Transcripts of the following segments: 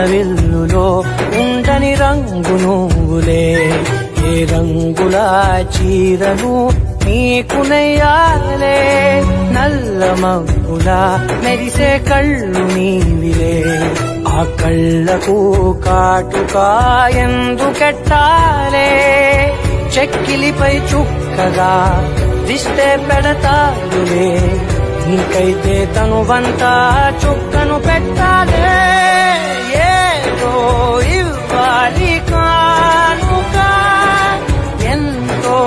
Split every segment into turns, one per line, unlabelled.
విల్లులో ఉండని రంగు నువ్వులే ఏ రంగుల చీరను నీకు నెయ్యాలే నల్ల మబ్బులా మెరిసే కళ్ళు నీవిలే ఆ కళ్ళకు కాటుకా ఎందుకెట్టాలే చెక్కిలిపై చుక్కగా దిష్టే పెడతాడులే నీకైతే తనువంతా చుక్కను పెట్టాలే ఏదో ఇవ్వాలి కానుక ఎంతో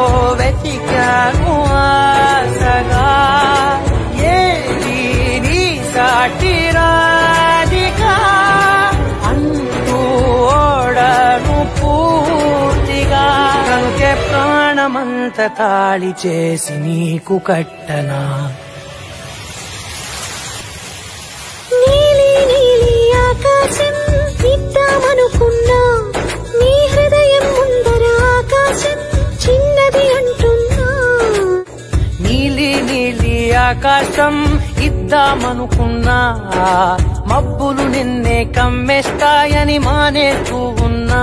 వెతికాను ఆశగా ఏది నీ సాటి రాధికా అంటూ ఓడను పూర్తిగా కనుకే ప్రాణమంత తాళి చేసి నీకు కట్టనా
ఆకాశం ఇద్దామనుకున్నా నీ హృదయం ముందర ఆకాశం చిన్నది అంటున్నా
నీలి నీలి ఆకాశం ఇద్దామనుకున్నా మబ్బులు నిన్నే కమ్మేస్తాయని మానేస్తూ ఉన్నా